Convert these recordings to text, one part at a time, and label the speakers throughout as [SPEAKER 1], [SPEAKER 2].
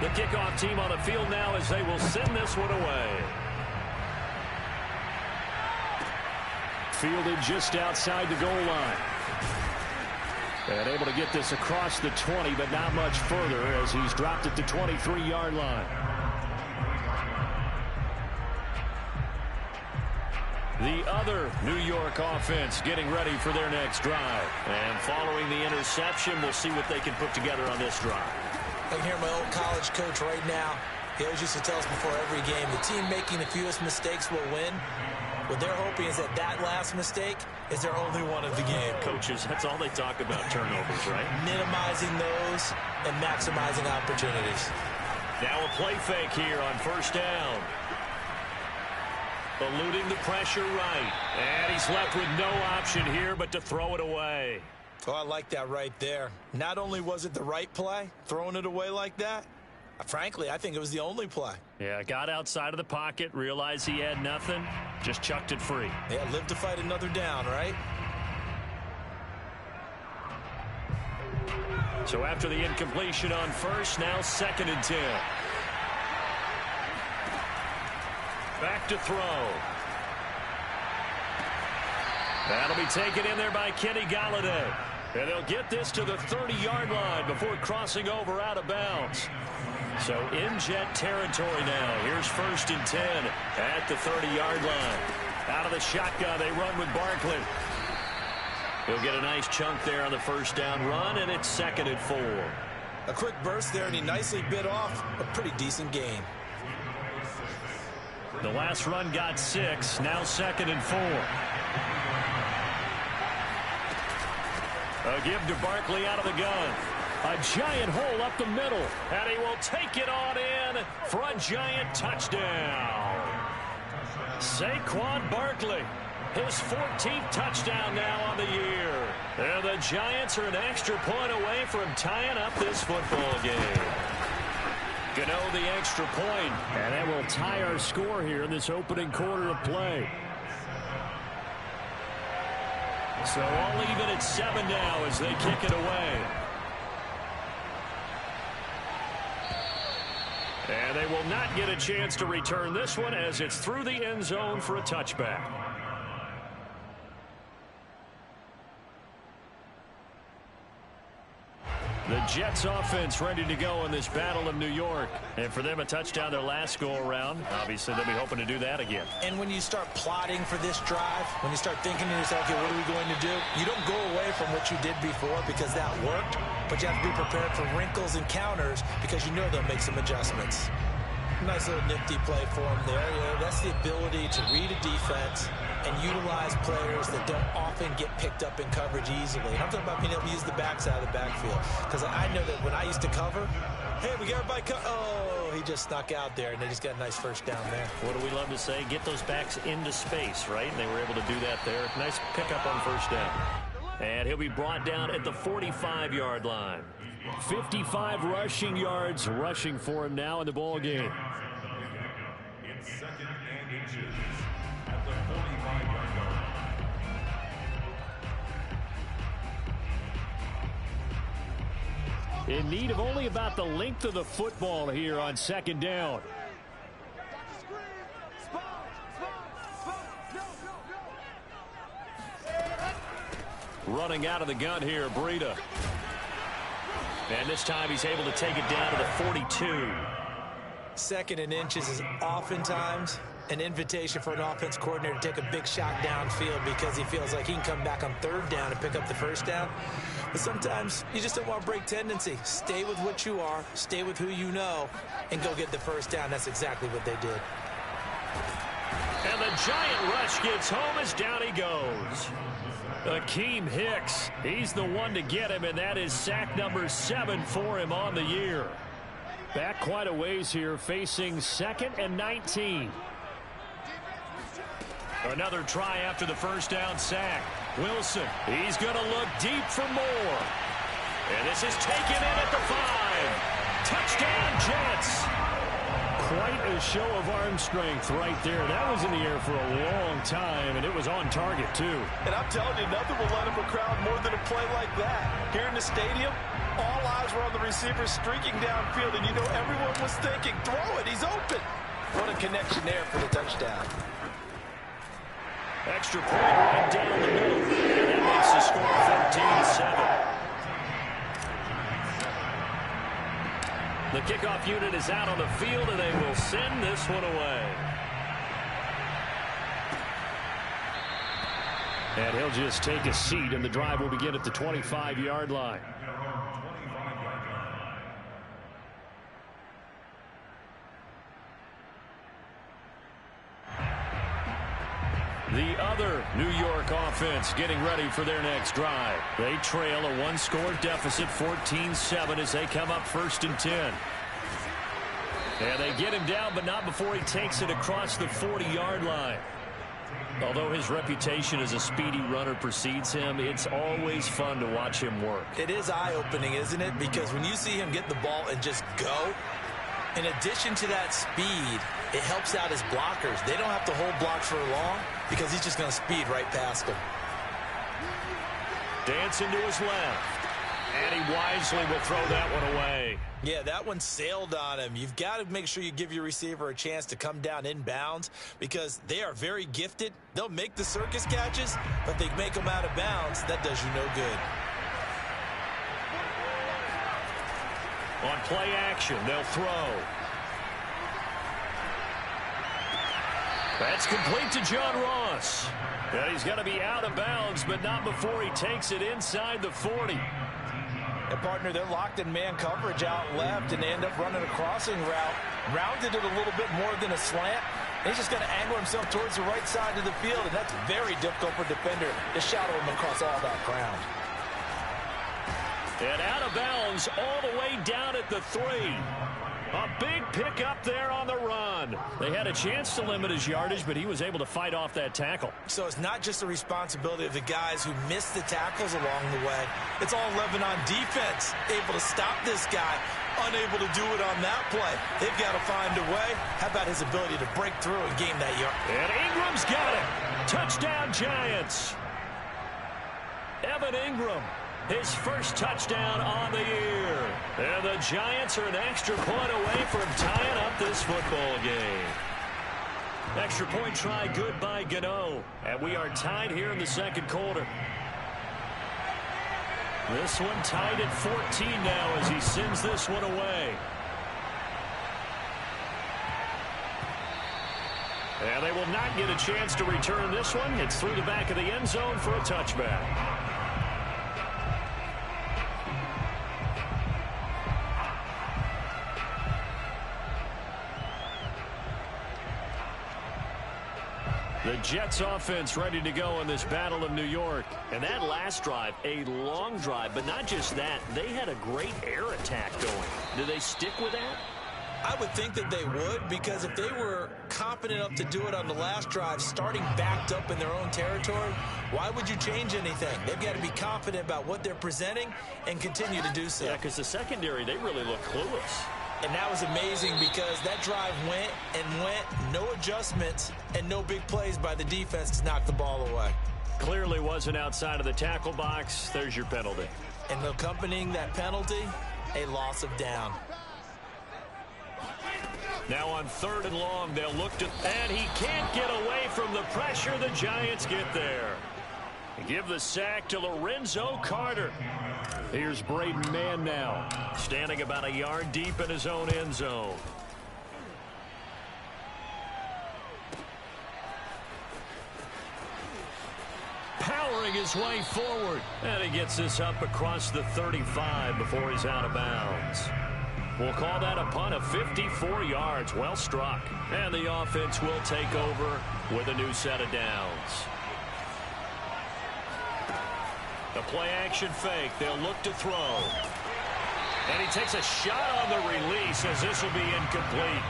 [SPEAKER 1] The kickoff team on the field now as they will send this one away. Fielded just outside the goal line. And able to get this across the 20, but not much further as he's dropped it to 23-yard line. The other New York offense getting ready for their next drive. And following the interception, we'll see what they can put together on this drive.
[SPEAKER 2] I can hear my old college coach right now. He always used to tell us before every game, the team making the fewest mistakes will win. What they're hoping is that last mistake is their only one of the game.
[SPEAKER 1] Coaches, that's all they talk about, turnovers, right?
[SPEAKER 2] Minimizing those and maximizing opportunities.
[SPEAKER 1] Now a play fake here on first down. Eluding the pressure right. And he's left with no option here but to throw it away.
[SPEAKER 2] Oh, I like that right there. Not only was it the right play, throwing it away like that, frankly, I think it was the only play.
[SPEAKER 1] Yeah, got outside of the pocket, realized he had nothing, just chucked it free.
[SPEAKER 2] Yeah, live to fight another down, right?
[SPEAKER 1] So after the incompletion on first, now 2nd and 10. Back to throw. That'll be taken in there by Kenny Golladay. And they'll get this to the 30-yard line before crossing over out of bounds. So in Jet territory now. Here's 1st and 10 at the 30-yard line. Out of the shotgun, they run with Barkley. He'll get a nice chunk there on the first down run, and it's 2nd and 4.
[SPEAKER 2] A quick burst there, and he nicely bit off a pretty decent gain.
[SPEAKER 1] The last run got 6, now 2nd and 4. A give to Barkley out of the gun. A giant hole up the middle, and he will take it on in for a giant touchdown. Saquon Barkley, his 14th touchdown now on the year. And the Giants are an extra point away from tying up this football game. Gano the extra point, and that will tie our score here in this opening quarter of play. So all even at 7 now as they kick it away. And they will not get a chance to return this one as it's through the end zone for a touchback. The Jets offense ready to go in this Battle of New York. And for them, a touchdown their last go-around. Obviously, they'll be hoping to do that again.
[SPEAKER 2] And when you start plotting for this drive, when you start thinking to yourself, okay, what are we going to do? You don't go away from what you did before because that worked, but you have to be prepared for wrinkles and counters because you know they'll make some adjustments. Nice little nifty play for him there. Yeah, that's the ability to read a defense and utilize players that don't often get picked up in coverage easily. And I'm talking about being able to use the backside of the backfield. Because I know that when I used to cover, hey, we got everybody oh, he just snuck out there, and they just got a nice first down there.
[SPEAKER 1] What do we love to say? Get those backs into space, right? And they were able to do that there. Nice pickup on first down. And he'll be brought down at the 45-yard line. 55 rushing yards rushing for him now in the ball game.
[SPEAKER 3] It's 2nd and inches at the 45-yard line.
[SPEAKER 1] In need of only about the length of the football here on 2nd down. Running out of the gun here, Breida. And this time he's able to take it down to the 42.
[SPEAKER 2] 2nd and inches is oftentimes an invitation for an offense coordinator to take a big shot downfield because he feels like he can come back on 3rd down and pick up the first down. But sometimes you just don't want to break tendency. Stay with what you are, stay with who you know, and go get the first down. That's exactly what they did.
[SPEAKER 1] And the giant rush gets home as down he goes. Akeem Hicks, he's the one to get him, and that is sack number 7 for him on the year. Back quite a ways here, facing 2nd and 19. Another try after the first down sack. Wilson, he's going to look deep for more. And this is taken in at the 5. Touchdown, Jets. Quite a show of arm strength right there. That was in the air for a long time, and it was on target, too.
[SPEAKER 2] And I'm telling you, nothing will light up a crowd more than a play like that. Here in the stadium, all eyes were on the receiver streaking downfield, and you know everyone was thinking, throw it, he's open. What a connection there for the touchdown.
[SPEAKER 1] Extra point right down the middle. And that makes the score 14-7. The kickoff unit is out on the field, and they will send this one away. And he'll just take a seat, and the drive will begin at the 25-yard line. The other New York offense getting ready for their next drive. They trail a one-score deficit, 14-7, as they come up 1st and 10. And they get him down, but not before he takes it across the 40-yard line. Although his reputation as a speedy runner precedes him, it's always fun to watch him work.
[SPEAKER 2] It is eye-opening, isn't it? Because when you see him get the ball and just go, in addition to that speed, it helps out his blockers. They don't have to hold blocks for long because he's just going to speed right past them.
[SPEAKER 1] Dancing to his left. And he wisely will throw that one away.
[SPEAKER 2] Yeah, that one sailed on him. You've got to make sure you give your receiver a chance to come down inbounds because they are very gifted. They'll make the circus catches, but they make them out of bounds. That does you no good.
[SPEAKER 1] On play action, they'll throw. That's complete to John Ross. And he's going to be out of bounds, but not before he takes it inside the 40.
[SPEAKER 2] And, partner, they're locked in man coverage out left, and they end up running a crossing route. Rounded it a little bit more than a slant. And he's just going to angle himself towards the right side of the field, and that's very difficult for a defender to shadow him across all that ground.
[SPEAKER 1] And out of bounds all the way down at the 3. A big pickup there on the run. They had a chance to limit his yardage, but he was able to fight off that tackle.
[SPEAKER 2] So it's not just the responsibility of the guys who missed the tackles along the way. It's all 11 on defense, able to stop this guy, unable to do it on that play. They've got to find a way. How about his ability to break through and gain that yard?
[SPEAKER 1] And Ingram's got it. Touchdown, Giants. Evan Ingram. His first touchdown on the year. And the Giants are an extra point away from tying up this football game. Extra point try good by Gano. And we are tied here in the second quarter. This one tied at 14 now as he sends this one away. And they will not get a chance to return this one. It's through the back of the end zone for a touchback. The Jets offense ready to go in this Battle of New York. And that last drive, a long drive, but not just that. They had a great air attack going. Do they stick with that?
[SPEAKER 2] I would think that they would, because if they were confident enough to do it on the last drive, starting backed up in their own territory, why would you change anything? They've got to be confident about what they're presenting and continue to do so.
[SPEAKER 1] Yeah, because the secondary, they really look clueless.
[SPEAKER 2] And that was amazing because that drive went and went, no adjustments, and no big plays by the defense to knock the ball away.
[SPEAKER 1] Clearly wasn't outside of the tackle box. There's your penalty.
[SPEAKER 2] And accompanying that penalty, a loss of down.
[SPEAKER 1] Now on 3rd and long, they'll look to, and he can't get away from the pressure. The Giants get there. Give the sack to Lorenzo Carter. Here's Braden Mann now, standing about a yard deep in his own end zone. Powering his way forward, and he gets this up across the 35 before he's out of bounds. We'll call that a punt of 54 yards. Well struck. And the offense will take over with a new set of downs. The play-action fake. They'll look to throw. And he takes a shot on the release as this will be incomplete.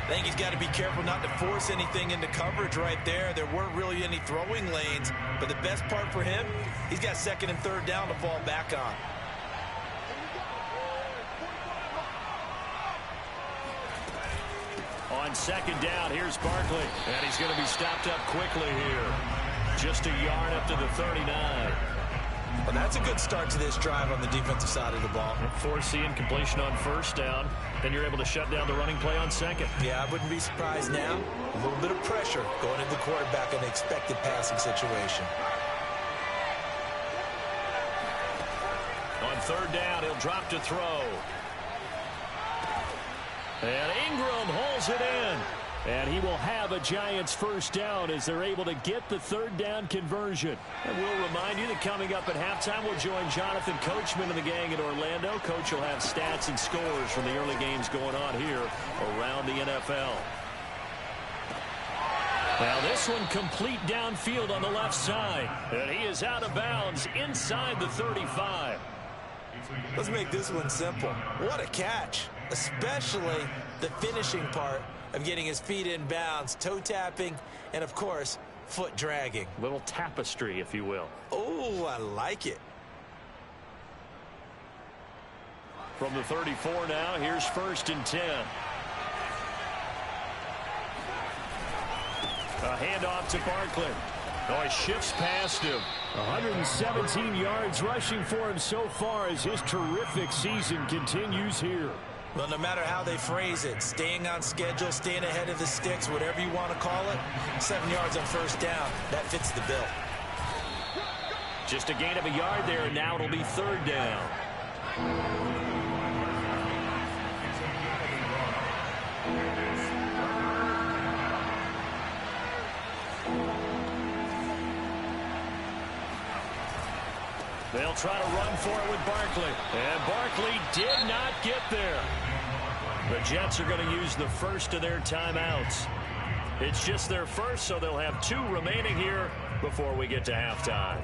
[SPEAKER 2] I think he's got to be careful not to force anything into coverage right there. There weren't really any throwing lanes. But the best part for him, he's got 2nd and 3rd down to fall back on.
[SPEAKER 1] On second down, here's Barkley. And he's going to be stopped up quickly here. Just a yard up to the 39.
[SPEAKER 2] Well, that's a good start to this drive on the defensive side of the ball.
[SPEAKER 1] Forcing completion on first down. Then you're able to shut down the running play on second.
[SPEAKER 2] Yeah, I wouldn't be surprised now. A little bit of pressure going into the quarterback in the expected passing situation.
[SPEAKER 1] On third down, he'll drop to throw. And Ingram holds it in. And he will have a Giants first down as they're able to get the third down conversion. And we'll remind you that coming up at halftime, we'll join Jonathan Coachman and the gang in Orlando. Coach will have stats and scores from the early games going on here around the NFL. Now this one complete downfield on the left side. And he is out of bounds inside the 35.
[SPEAKER 2] Let's make this one simple. What a catch, especially the finishing part of getting his feet in bounds, toe tapping, and of course, foot dragging.
[SPEAKER 1] Little tapestry, if you will.
[SPEAKER 2] Oh, I like it.
[SPEAKER 1] From the 34 now, here's first and 10. A handoff to Barkley. Oh, he shifts past him. 117 yards rushing for him so far as his terrific season continues here.
[SPEAKER 2] Well, no matter how they phrase it, staying on schedule, staying ahead of the sticks, whatever you want to call it, 7 yards on first down, that fits the bill.
[SPEAKER 1] Just a gain of a yard there, and now it'll be third down. They'll try to run for it with Barkley. And Barkley did not get there. The Jets are going to use the first of their timeouts. It's just their first, so they'll have 2 remaining here before we get to halftime.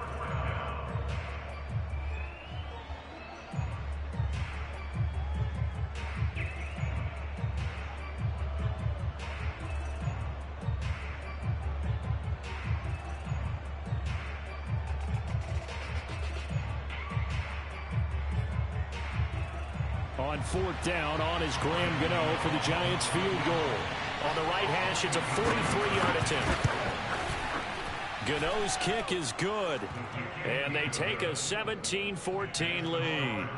[SPEAKER 1] On fourth down, on is Graham Gano for the Giants field goal. On the right hash, it's a 43-yard attempt. Gano's kick is good. And they take a 17-14 lead.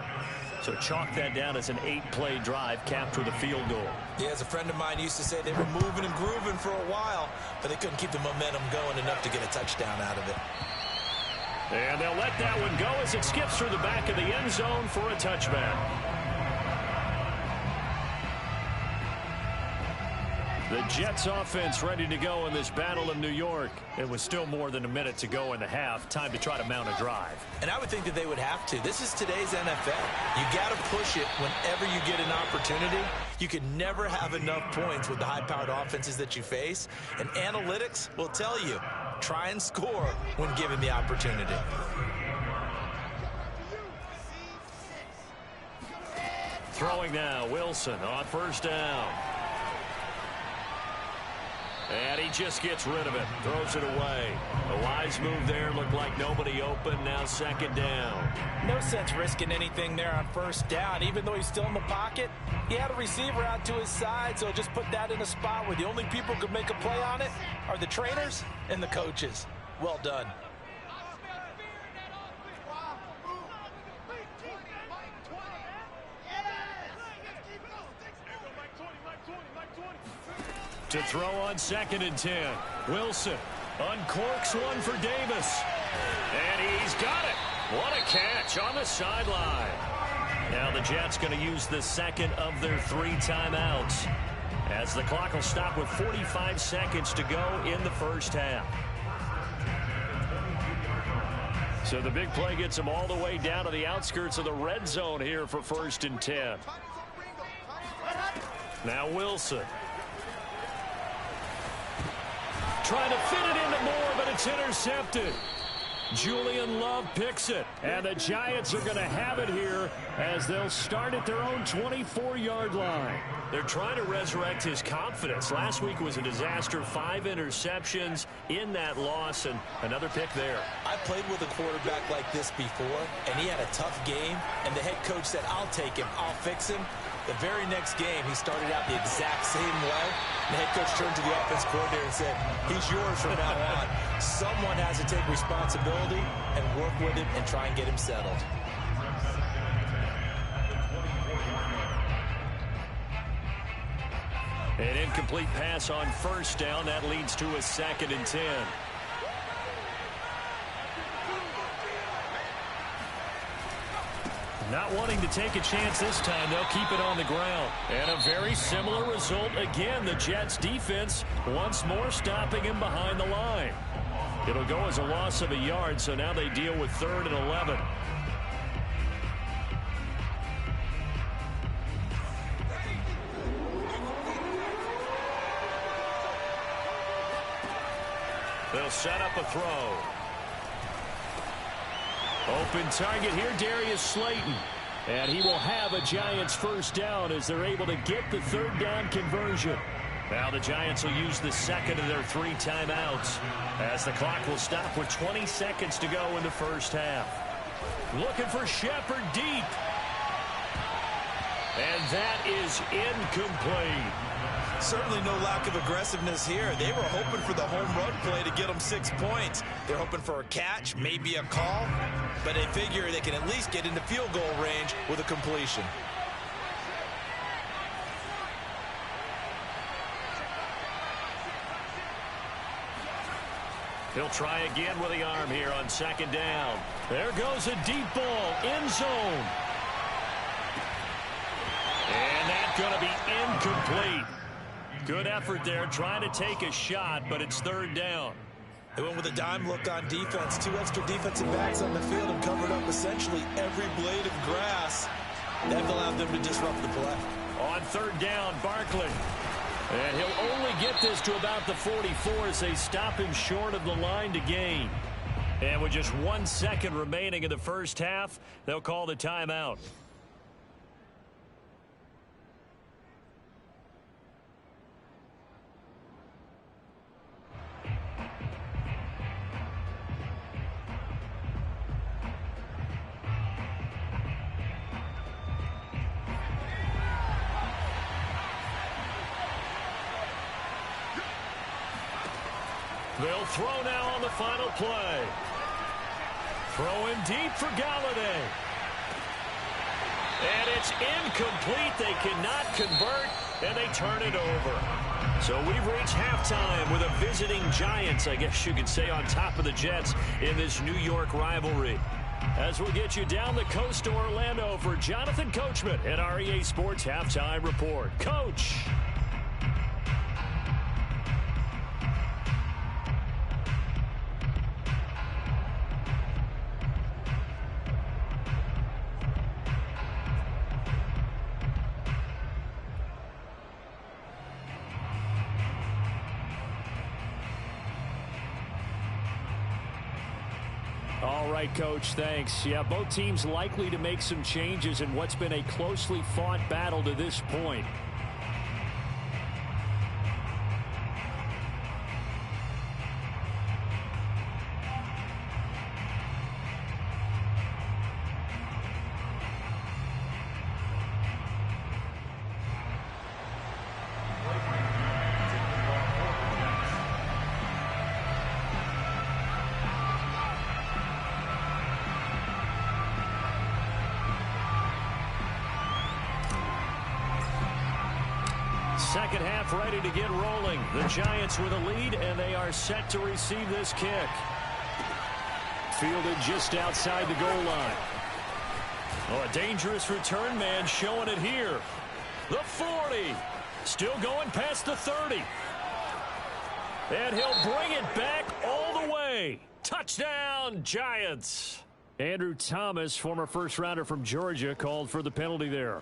[SPEAKER 1] So chalk that down as an 8-play drive capped with a field goal.
[SPEAKER 2] Yeah, as a friend of mine used to say, they were moving and grooving for a while, but they couldn't keep the momentum going enough to get a touchdown out of it.
[SPEAKER 1] And they'll let that one go as it skips through the back of the end zone for a touchback. The Jets offense ready to go in this battle of New York. It was still more than a minute to go in the half. Time to try to mount a drive.
[SPEAKER 2] And I would think that they would have to. This is today's NFL. You got to push it whenever you get an opportunity. You can never have enough points with the high-powered offenses that you face. And analytics will tell you, try and score when given the opportunity.
[SPEAKER 1] Throwing now, Wilson on first down. And he just gets rid of it. Throws it away. A wise move there. Looked like nobody open. Now second down.
[SPEAKER 2] No sense risking anything there on first down. Even though he's still in the pocket, he had a receiver out to his side, so just put that in a spot where the only people who could make a play on it are the trainers and the coaches. Well done.
[SPEAKER 1] To throw on second and 10. Wilson uncorks one for Davis. And he's got it. What a catch on the sideline. Now the Jets going to use the second of their 3 timeouts, as the clock will stop with 45 seconds to go in the first half. So the big play gets them all the way down to the outskirts of the red zone here for first and 10. Now Wilson. Trying to fit it into Moore, but it's intercepted. Julian Love picks it. And the Giants are going to have it here as they'll start at their own 24-yard line. They're trying to resurrect his confidence. Last week was a disaster. 5 interceptions in that loss, and another pick there.
[SPEAKER 2] I played with a quarterback like this before, and he had a tough game, and the head coach said, I'll take him, I'll fix him. The very next game, he started out the exact same way. The head coach turned to the offense coordinator and said, he's yours from now on. Someone has to take responsibility and work with him and try and get him settled.
[SPEAKER 1] An incomplete pass on first down. That leads to a 2nd and 10. Not wanting to take a chance this time, they'll keep it on the ground. And a very similar result again. The Jets defense once more stopping him behind the line. It'll go as a loss of a yard, so now they deal with 3rd and 11. They'll set up a throw. Open target here, Darius Slayton. And he will have a Giants first down as they're able to get the 3rd down conversion. Now the Giants will use the 2nd of their 3 timeouts as the clock will stop with 20 seconds to go in the first half. Looking for Shepard deep. And that is incomplete.
[SPEAKER 2] Certainly no lack of aggressiveness here. They were hoping for the home run play to get them 6 points. They're hoping for a catch, maybe a call, but they figure they can at least get into field goal range with a completion.
[SPEAKER 1] He'll try again with the arm here on 2nd down. There goes a deep ball, end zone. And that's going to be incomplete. Good effort there, trying to take a shot, but it's 3rd down.
[SPEAKER 2] They went with a dime look on defense. 2 extra defensive backs on the field and covered up essentially every blade of grass. That allowed them to disrupt the play.
[SPEAKER 1] On 3rd down, Barkley. And he'll only get this to about the 44 as they stop him short of the line to gain. And with just 1 second remaining in the first half, they'll call the timeout. They'll throw now on the final play. Throwing deep for Galladay. And it's incomplete. They cannot convert, and they turn it over. So we've reached halftime with a visiting Giants, I guess you could say, on top of the Jets in this New York rivalry. As we'll get you down the coast to Orlando for Jonathan Coachman at our EA Sports Halftime Report. Coach. All right, Coach, thanks. Yeah, both teams likely to make some changes in what's been a closely fought battle to this point. Second half ready to get rolling. The Giants with a lead, and they are set to receive this kick. Fielded just outside the goal line. Oh, a dangerous return man showing it here. The 40. Still going past the 30. And he'll bring it back all the way. Touchdown, Giants. Andrew Thomas, former first-rounder from Georgia, called for the penalty there.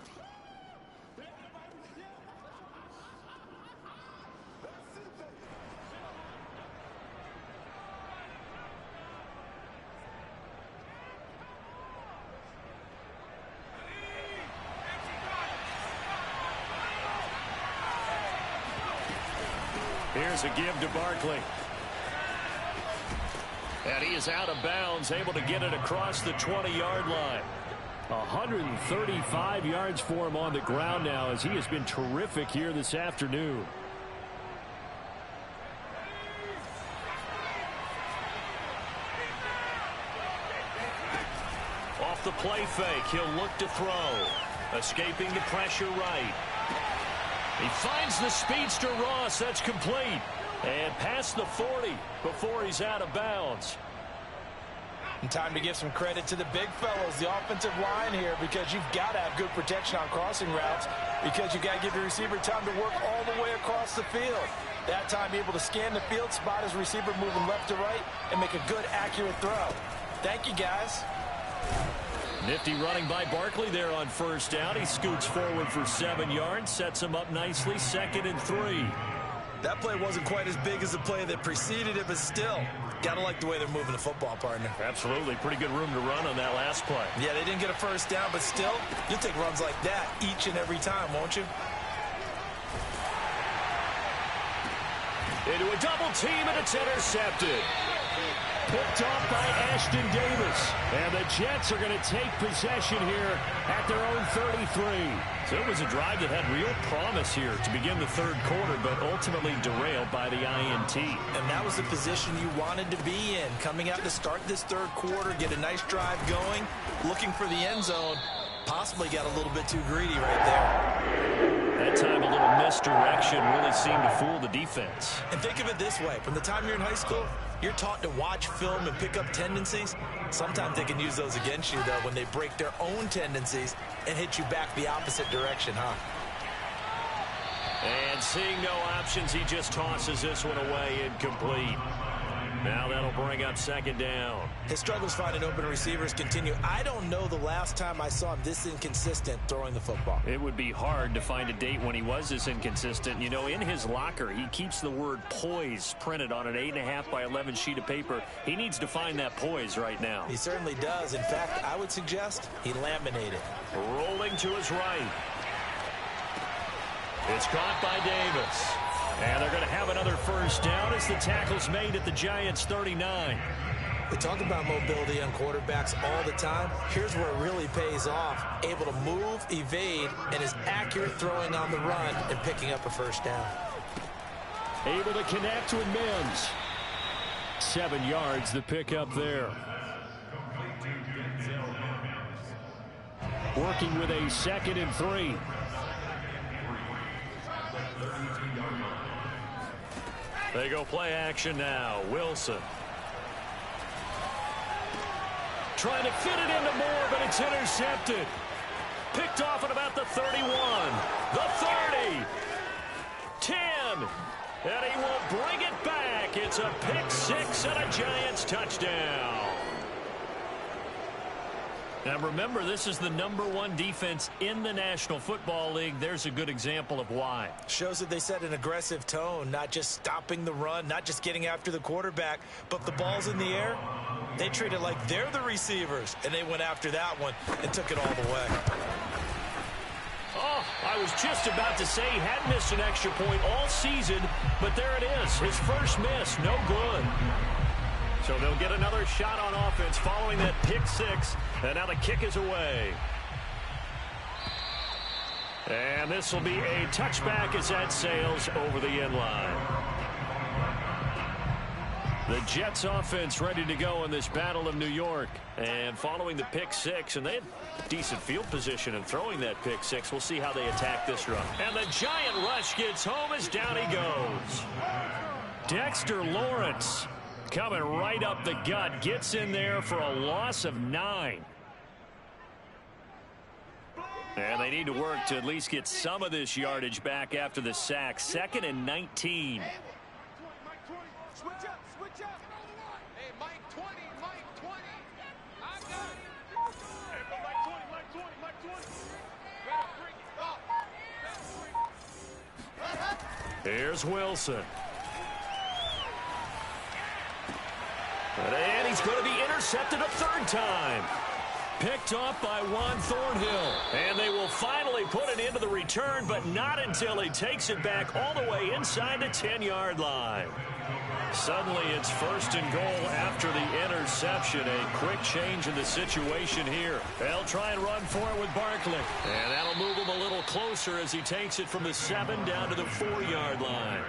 [SPEAKER 1] Here's a give to Barkley. And he is out of bounds, able to get it across the 20-yard line. 135 yards for him on the ground now, as he has been terrific here this afternoon. Off the play fake, he'll look to throw. Escaping the pressure right. He finds the speedster Ross. That's complete. And past the 40 before he's out of bounds.
[SPEAKER 2] And time to give some credit to the big fellows, the offensive line here, because you've got to have good protection on crossing routes, because you've got to give your receiver time to work all the way across the field. That time able to scan the field, spot his receiver moving left to right, and make a good, accurate throw. Thank you, guys.
[SPEAKER 1] Nifty running by Barkley there on first down. He scoots forward for 7 yards, sets him up nicely, 2nd and 3.
[SPEAKER 2] That play wasn't quite as big as the play that preceded it, but still, gotta like the way they're moving the football, partner.
[SPEAKER 1] Absolutely. Pretty good room to run on that last play.
[SPEAKER 2] Yeah, they didn't get a first down, but still, you'll take runs like that each and every time, won't you?
[SPEAKER 1] Into a double team, and it's intercepted. Picked off by Ashton Davis. And the Jets are going to take possession here at their own 33. So it was a drive that had real promise here to begin the third quarter, but ultimately derailed by the INT.
[SPEAKER 2] And that was the position you wanted to be in. Coming out to start this third quarter, get a nice drive going, looking for the end zone. Possibly got a little bit too greedy right there.
[SPEAKER 1] That time a little misdirection really seemed to fool the defense.
[SPEAKER 2] And think of it this way. From the time you're in high school, you're taught to watch film and pick up tendencies. Sometimes they can use those against you, though, when they break their own tendencies and hit you back the opposite direction, huh?
[SPEAKER 1] And seeing no options, he just tosses this one away, incomplete. Now that'll bring up 2nd down.
[SPEAKER 2] His struggles finding open receivers continue. I don't know the last time I saw him this inconsistent throwing the football.
[SPEAKER 1] It would be hard to find a date when he was this inconsistent. You know, in his locker, he keeps the word poise printed on an 8.5 by 11 sheet of paper. He needs to find that poise right now.
[SPEAKER 2] He certainly does. In fact, I would suggest he laminated.
[SPEAKER 1] Rolling to his right. It's caught by Davis. And they're going to have another first down as the tackle's made at the Giants' 39.
[SPEAKER 2] They talk about mobility on quarterbacks all the time. Here's where it really pays off. Able to move, evade, and is accurate throwing on the run and picking up a first down.
[SPEAKER 1] Able to connect with Mims. 7 yards the pickup there. Working with a 2nd and 3. They go play action now. Wilson. Trying to fit it into Moore, but it's intercepted. Picked off at about the 31. The 30. 10. And he will bring it back. It's a pick 6 and a Giants touchdown. Now remember, this is the #1 defense in the National Football League. There's a good example of why.
[SPEAKER 2] Shows that they set an aggressive tone, not just stopping the run, not just getting after the quarterback, but if the ball's in the air, they treat it like they're the receivers, and they went after that one and took it all the way.
[SPEAKER 1] Oh, I was just about to say he had missed an extra point all season, but there it is. His first miss, no good. So they'll get another shot on offense following that pick 6, and now the kick is away. And this will be a touchback as that sails over the end line. The Jets offense ready to go in this Battle of New York. And following the pick 6, and they had decent field position in throwing that pick 6. We'll see how they attack this run. And the giant rush gets home as down he goes. Dexter Lawrence coming right up the gut, gets in there for a loss of 9. And they need to work to at least get some of this yardage back after the sack. 2nd and 19.
[SPEAKER 4] Switch up. Hey, Mike 20. I got it. Hey, Mike 20. Better bring it.
[SPEAKER 1] Here's Wilson. And he's going to be intercepted a 3rd time. Picked off by Juan Thornhill. And they will finally put it into the return, but not until he takes it back all the way inside the 10-yard line. Suddenly it's 1st and goal after the interception. A quick change in the situation here. They'll try and run for it with Barkley. And that'll move him a little closer as he takes it from the 7 down to the 4-yard line.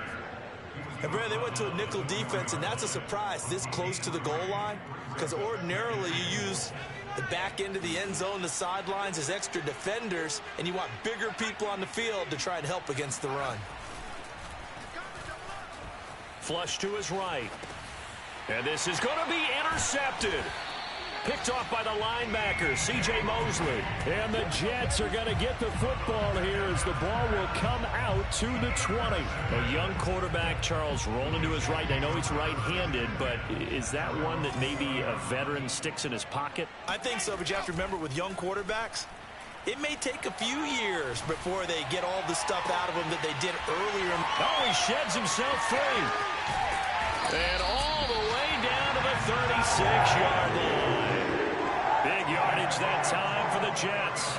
[SPEAKER 2] And Brad, they went to a nickel defense, and that's a surprise this close to the goal line, because ordinarily you use the back end of the end zone, the sidelines as extra defenders, and you want bigger people on the field to try and help against the run.
[SPEAKER 1] Flush to his right. And this is going to be intercepted. Picked off by the linebacker, C.J. Mosley. And the Jets are going to get the football here as the ball will come out to the 20. A young quarterback, Charles, rolling to his right. I know he's right-handed, but is that one that maybe a veteran sticks in his pocket?
[SPEAKER 2] I think so, but you have to remember with young quarterbacks, it may take a few years before they get all the stuff out of them that they did earlier.
[SPEAKER 1] Oh, he sheds himself free. And all the way down to the 36-yard line. Big yardage that time for the Jets.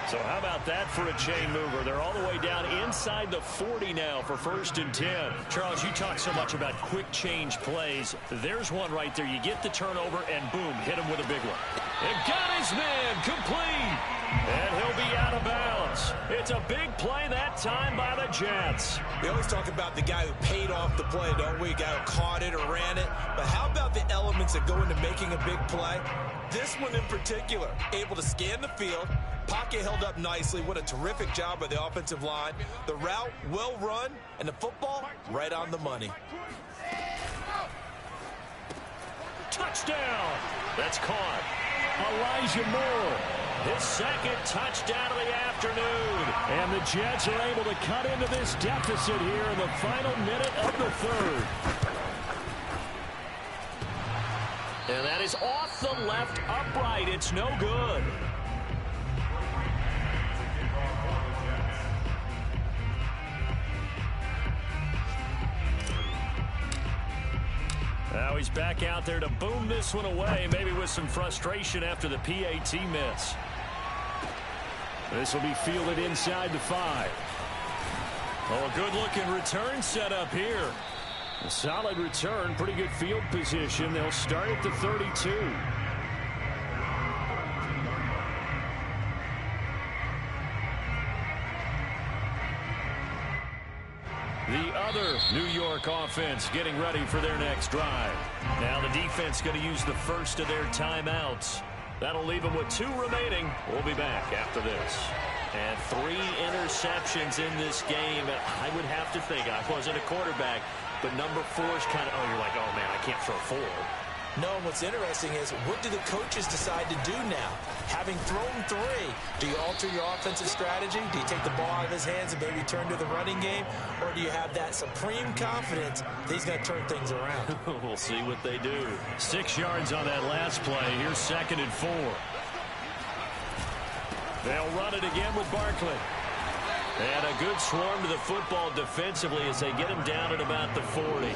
[SPEAKER 1] So how about that for a chain mover? They're all the way down inside the 40 now for 1st and 10. Charles, you talk so much about quick change plays. There's one right there. You get the turnover and boom, hit him with a big one. And got his man complete. And he'll be out of bounds. It's a big play that time by the Jets.
[SPEAKER 2] We always talk about the guy who paid off the play, don't we? The guy who caught it or ran it. But how about the elements that go into making a big play? This one in particular, able to scan the field. Pocket held up nicely. What a terrific job by the offensive line. The route well run, and the football right on the money.
[SPEAKER 1] Touchdown. That's caught. Elijah Moore. His 2nd touchdown of the afternoon. And the Jets are able to cut into this deficit here in the final minute of the 3rd. And that is off the left upright. It's no good. Now he's back out there to boom this one away, maybe with some frustration after the PAT miss. This will be fielded inside the 5. Oh, a good-looking return set up here. A solid return, pretty good field position. They'll start at the 32. The other New York offense getting ready for their next drive. Now the defense going to use the first of their timeouts. That'll leave them with 2 remaining. We'll be back after this. And 3 interceptions in this game. I would have to think, I wasn't a quarterback, but number 4 is kind of, you're like, oh man, I can't throw 4.
[SPEAKER 2] No, and what's interesting is, what do the coaches decide to do now? Having thrown 3, do you alter your offensive strategy? Do you take the ball out of his hands and maybe turn to the running game? Or do you have that supreme confidence that he's going to turn things around?
[SPEAKER 1] We'll see what they do. 6 yards on that last play. Here's 2nd and 4. They'll run it again with Barkley. And a good swarm to the football defensively as they get him down at about the 40.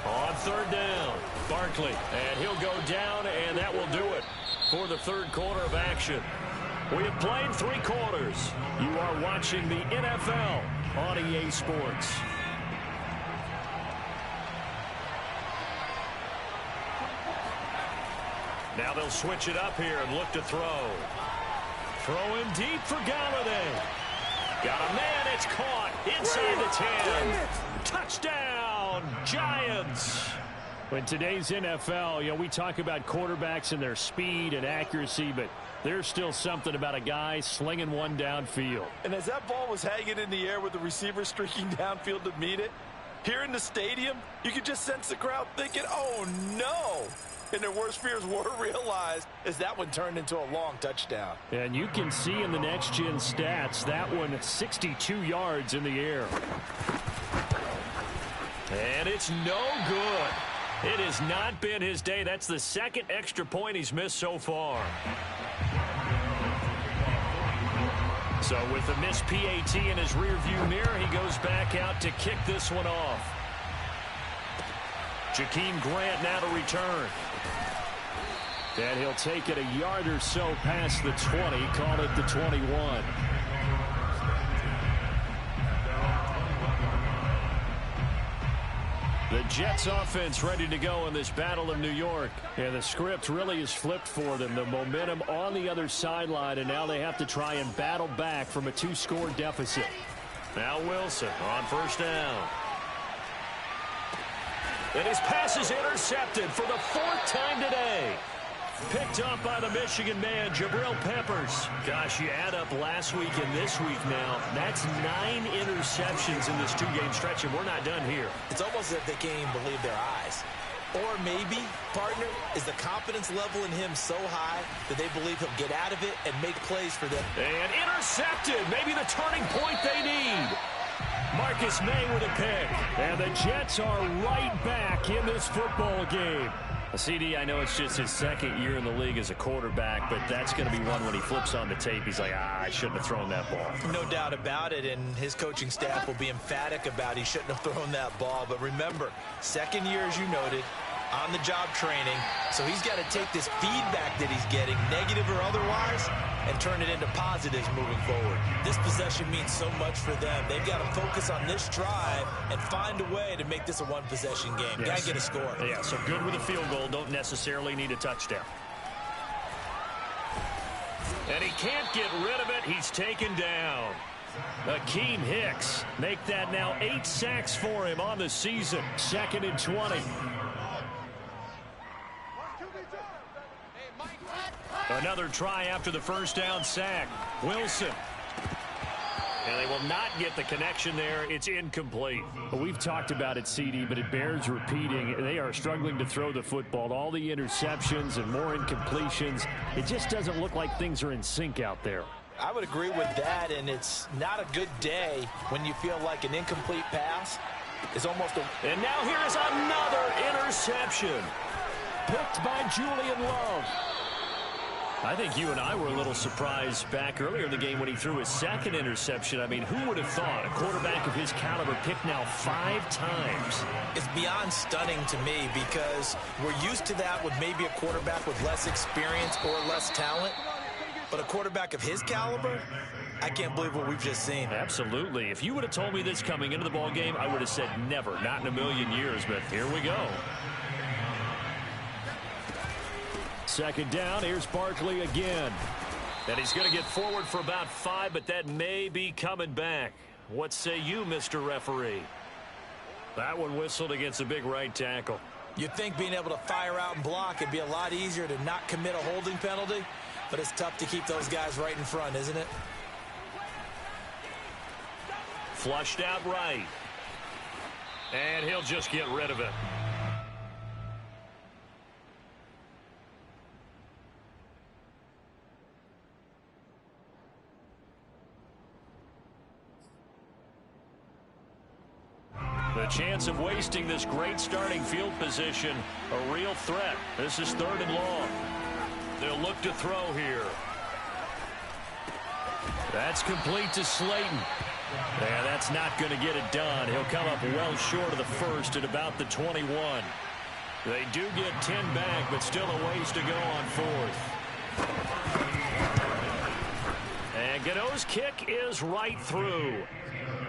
[SPEAKER 1] On 3rd down, Barkley. And he'll go down, and that will do it for the 3rd quarter of action. We have played 3 quarters. You are watching the NFL on EA Sports. Now they'll switch it up here and look to throw. Throwing deep for Galladay. Got a man, it's caught inside the 10. Touchdown, Giants. In today's NFL, we talk about quarterbacks and their speed and accuracy, but there's still something about a guy slinging one downfield.
[SPEAKER 5] And as that ball was hanging in the air with the receiver streaking downfield to meet it, here in the stadium, you could just sense the crowd thinking, oh no. And their worst fears were realized as that one turned into a long touchdown.
[SPEAKER 1] And you can see in the next-gen stats, that one 62 yards in the air. And it's no good. It has not been his day. That's the 2nd extra point he's missed so far. So with the missed PAT in his rearview mirror, he goes back out to kick this one off. Jakeem Grant now to return. And he'll take it a yard or so past the 20, call it the 21. The Jets offense ready to go in this Battle of New York. And the script really is flipped for them. The momentum on the other sideline, and now they have to try and battle back from a 2-score deficit. Now Wilson on first down. And his pass is intercepted for the 4th time today. Picked up by the Michigan man, Jabril Peppers. Gosh, you add up last week and this week now. That's 9 interceptions in this 2-game stretch, and we're not done here.
[SPEAKER 2] It's almost as if they can't even believe their eyes. Or maybe, partner, is the confidence level in him so high that they believe he'll get out of it and make plays for them.
[SPEAKER 1] And intercepted. Maybe the turning point they need. Marcus May with a pick. And the Jets are right back in this football game. CD, I know it's just his 2nd year in the league as a quarterback, but that's going to be one when he flips on the tape. He's like, I shouldn't have thrown that ball.
[SPEAKER 2] No doubt about it, and his coaching staff will be emphatic about he shouldn't have thrown that ball. But remember, 2nd year, as you noted, on-the-job training. So he's got to take this feedback that he's getting, negative or otherwise, and turn it into positives moving forward. This possession means so much for them. They've got to focus on this drive and find a way to make this a one-possession game.
[SPEAKER 1] Yes.
[SPEAKER 2] Got to get a score.
[SPEAKER 1] Yeah, so good with a field goal. Don't necessarily need a touchdown. And he can't get rid of it. He's taken down. Akeem Hicks make that now 8 sacks for him on the season. 2nd and 20. Another try after the first down sack. Wilson. And they will not get the connection there. It's incomplete. Well, we've talked about it, CD, but it bears repeating. They are struggling to throw the football. All the interceptions and more incompletions. It just doesn't look like things are in sync out there.
[SPEAKER 2] I would agree with that, and it's not a good day when you feel like an incomplete pass is almost a...
[SPEAKER 1] And now here is another interception. Picked by Julian Love. I think you and I were a little surprised back earlier in the game when he threw his 2nd interception. I mean, who would have thought a quarterback of his caliber picked now 5 times?
[SPEAKER 2] It's beyond stunning to me because we're used to that with maybe a quarterback with less experience or less talent. But a quarterback of his caliber, I can't believe what we've just seen.
[SPEAKER 1] Absolutely. If you would have told me this coming into the ball game, I would have said never, not in a million years. But here we go. 2nd down, here's Barkley again. And he's going to get forward for about 5, but that may be coming back. What say you, Mr. Referee? That one whistled against a big right tackle.
[SPEAKER 2] You'd think being able to fire out and block it'd be a lot easier to not commit a holding penalty, but it's tough to keep those guys right in front, isn't it?
[SPEAKER 1] Flushed out right. And he'll just get rid of it. The chance of wasting this great starting field position, a real threat. This is 3rd and long. They'll look to throw here. That's complete to Slayton. Yeah, that's not going to get it done. He'll come up well short of the 1st at about the 21. They do get 10 back, but still a ways to go on 4th. And Gano's kick is right through.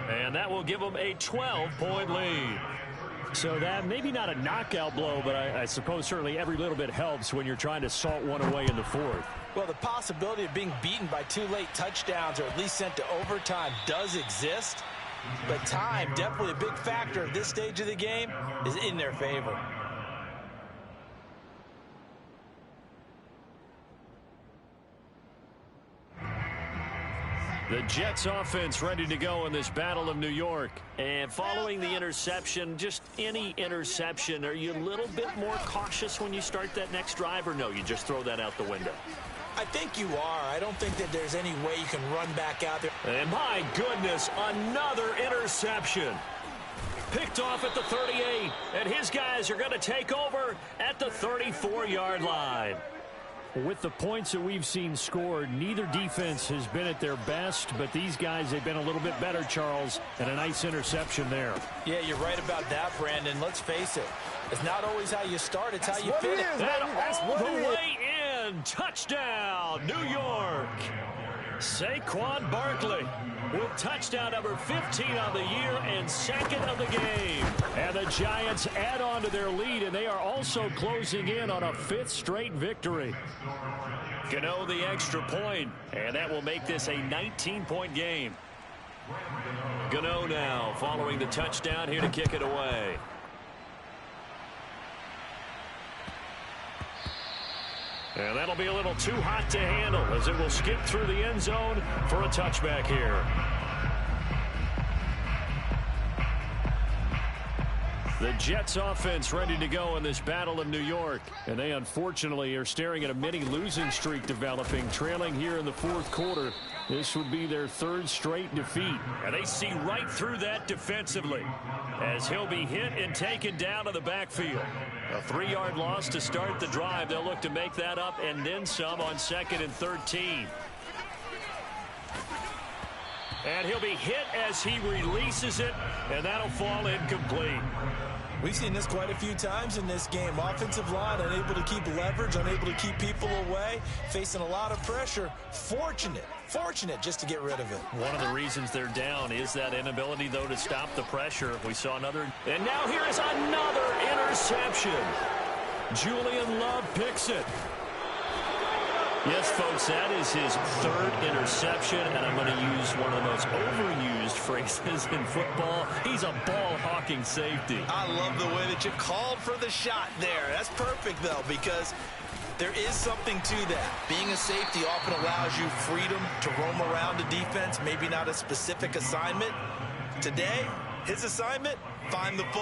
[SPEAKER 1] And that will give them a 12-point lead. So that maybe not a knockout blow, but I suppose certainly every little bit helps when you're trying to salt one away in the 4th.
[SPEAKER 2] Well, the possibility of being beaten by 2 late touchdowns or at least sent to overtime does exist. But time, definitely a big factor at this stage of the game, is in their favor.
[SPEAKER 1] The Jets offense ready to go in this Battle of New York. And following the interception, just any interception, are you a little bit more cautious when you start that next drive, or no, you just throw that out the window?
[SPEAKER 2] I think you are. I don't think that there's any way you can run back out there.
[SPEAKER 1] And my goodness, another interception. Picked off at the 38, and his guys are going to take over at the 34-yard line. With the points that we've seen scored, neither defense has been at their best, but these guys, they've been a little bit better, Charles, and a nice interception there.
[SPEAKER 2] Yeah, you're right about that, Brandon. Let's face it. It's not always how you start, it's how you finish.
[SPEAKER 1] And all the way in. Touchdown, New York. Saquon Barkley with touchdown number 15 on the year and second of the game. And the Giants add on to their lead, and they are also closing in on a 5th straight victory. Gano the extra point, and that will make this a 19-point game. Gano now following the touchdown here to kick it away. And that'll be a little too hot to handle as it will skip through the end zone for a touchback here. The Jets offense ready to go in this battle of New York. And they unfortunately are staring at a mini losing streak developing, trailing here in the 4th quarter. This would be their 3rd straight defeat. And they see right through that defensively as he'll be hit and taken down to the backfield. A 3-yard loss to start the drive. They'll look to make that up and then some on 2nd and 13. And he'll be hit as he releases it, and that'll fall incomplete.
[SPEAKER 2] We've seen this quite a few times in this game. Offensive line unable to keep leverage, unable to keep people away, facing a lot of pressure. Fortunate just to get rid of it.
[SPEAKER 1] One of the reasons they're down is that inability, though, to stop the pressure. We saw another. And now here is another interception. Julian Love picks it. Yes, folks, that is his 3rd interception, and I'm going to use one of the most overused phrases in football. He's a ball-hawking safety.
[SPEAKER 2] I love the way that you called for the shot there. That's perfect, though, because there is something to that. Being a safety often allows you freedom to roam around a defense, maybe not a specific assignment. Today, his assignment, find the football.